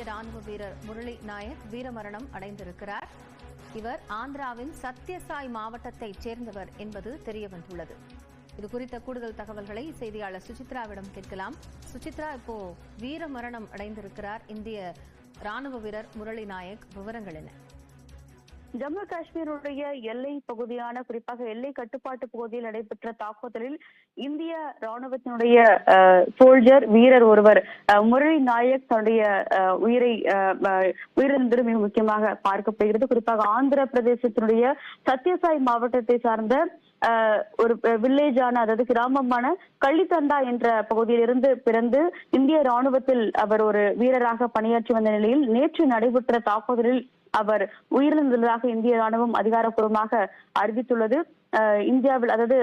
ராணுவ வீரர் முரளி நாயக் வீரமரணம் அடைந்திருக்கிறார். இவர் ஆந்திராவின் சத்யசாய் மாவட்டத்தைச் சேர்ந்தவர் என்பது தெரியவந்துள்ளது. இதுகுறித்த கூடுதல் தகவல்களை செய்தியாளர் சுசித்ராவிடம் கேட்கலாம். சுசித்ரா, இப்போ வீரமரணம் அடைந்திருக்கிறார் இந்திய ராணுவ வீரர் முரளி நாயக், விவரங்கள் என்ன? ஜம்மு காஷ்மீருடைய எல்லை பகுதியான குறிப்பாக எல்லை கட்டுப்பாட்டு பகுதியில் நடைபெற்ற தாக்குதலில் இந்திய ராணுவத்தினுடைய சோல்ஜர் வீரர் ஒருவர் முரளி நாயக் தன்னுடைய உயிரிழந்தது மிக முக்கியமாக பார்க்கப்படுகிறது. குறிப்பாக ஆந்திர பிரதேசத்தினுடைய சத்யசாய் மாவட்டத்தை சார்ந்த ஒரு வில்லேஜான, அதாவது கிராமமான கள்ளித்தண்டா என்ற பகுதியிலிருந்து பிறந்து இந்திய ராணுவத்தில் அவர் ஒரு வீரராக பணியாற்றி வந்த நிலையில் நேற்று நடைபெற்ற தாக்குதலில் அவர் உயிரிழந்துள்ளதாக இந்திய ராணுவம் அதிகாரப்பூர்வமாக அறிவித்துள்ளது. இந்தியாவில், அதாவது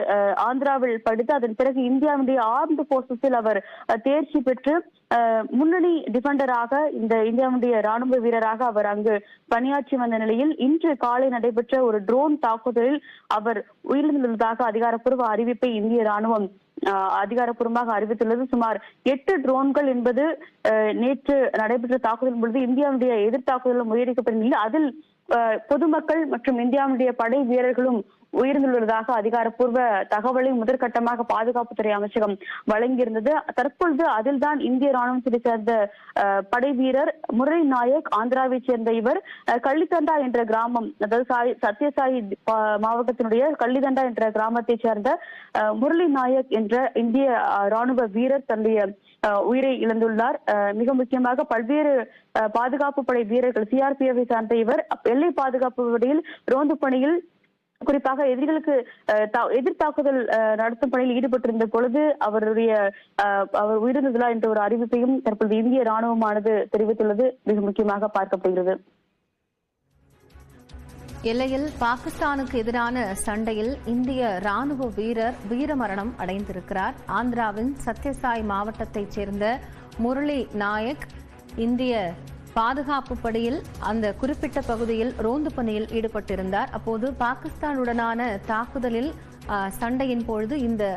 ஆந்திராவில் படித்து அதன் பிறகு இந்தியாவுடைய ஆர்ம்டு போர்சஸில் அவர் தேர்ச்சி பெற்று முன்னணி டிஃபெண்டராக, இந்த இந்தியாவுடைய ராணுவ வீரராக அவர் அங்கு பணியாற்றி வந்த நிலையில் இன்று காலை நடைபெற்ற ஒரு ட்ரோன் தாக்குதலில் அவர் உயிரிழந்துள்ளதாக அதிகாரப்பூர்வ அறிவிப்பை இந்திய ராணுவம் அதிகாரப்பூர்வமாக அறிவித்துள்ளது. சுமார் 8 ட்ரோன்கள் என்பது நேற்று நடைபெற்ற தாக்குதலின் பொழுது இந்தியாவுடைய எதிர்த்தாக்குதலும் முறியடிக்கப்பட்ட நிலையில் அதில் பொதுமக்கள் மற்றும் இந்தியாவுடைய படை வீரர்களும் உயிரிழந்துள்ளதாக அதிகாரப்பூர்வ தகவலை முதற்கட்டமாக பாதுகாப்புத்துறை அமைச்சகம் வழங்கியிருந்தது. தற்பொழுது அதில் தான் இந்திய ராணுவத்தை சேர்ந்த படை வீரர் முரளி நாயக், ஆந்திராவை சேர்ந்த இவர் கள்ளித்தண்டா என்ற கிராமம், அதாவது சத்யசாயி மாவட்டத்தினுடைய கள்ளித்தண்டா என்ற கிராமத்தை சேர்ந்த முரளி நாயக் என்ற இந்திய ராணுவ வீரர் தன்னுடைய உயிரை இழந்துள்ளார். மிக முக்கியமாக பல்வேறு பாதுகாப்பு படை வீரர்கள், சிஆர்பிஎஃப் சார்ந்த இவர் எல்லை பாதுகாப்பு படையில் ரோந்து பணியில், குறிப்பாக எதிரிகளுக்கு எதிர்த்தாக்குதல் நடத்தும் பணியில் ஈடுபட்டிருந்த பொழுது அவர் உயிரிழந்துள்ளார் என்ற ஒரு அறிவிப்பையும் தற்போது இந்திய ராணுவமானது தெரிவித்துள்ளது. மிக முக்கியமாக பார்க்கப்படுகிறது. எல்லையில் பாகிஸ்தானுக்கு எதிரான சண்டையில் இந்திய ராணுவ வீரர் வீரமரணம் அடைந்திருக்கிறார். ஆந்திராவின் சத்யசாய் மாவட்டத்தைச் சேர்ந்த முரளி நாயக் இந்திய பாதுகாப்பு படையில் அந்த குறிப்பிட்ட பகுதியில் ரோந்து பணியில் ஈடுபட்டிருந்தார். அப்போது பாகிஸ்தானுடனான தாக்குதலில் சண்டையின் பொழுது இந்த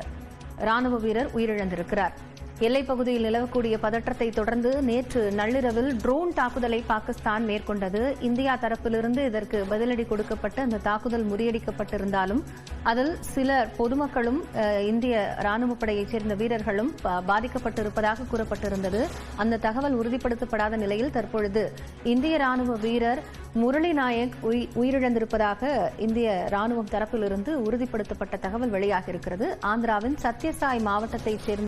ராணுவ வீரர் உயிரிழந்திருக்கிறார். எல்லைப் பகுதியில் நிலவக்கூடிய பதற்றத்தை தொடர்ந்து நேற்று நள்ளிரவில் ட்ரோன் தாக்குதலை பாகிஸ்தான் மேற்கொண்டது. இந்தியா தரப்பிலிருந்து இதற்கு பதிலடி கொடுக்கப்பட்டு அந்த தாக்குதல் முறியடிக்கப்பட்டிருந்தாலும் அதில் சில பொதுமக்களும் இந்திய ராணுவ படையைச் சேர்ந்த வீரர்களும் பாதிக்கப்பட்டிருப்பதாக கூறப்பட்டிருந்தது. அந்த தகவல் உறுதிப்படுத்தப்படாத நிலையில் தற்பொழுது இந்திய ராணுவ வீரர் முரளி நாயக் உயிரிழந்திருப்பதாக இந்திய ராணுவம் தரப்பிலிருந்து உறுதிப்படுத்தப்பட்ட தகவல் வெளியாகியிருக்கிறது. ஆந்திராவின் சத்யசாய் மாவட்டத்தைச் சேர்ந்த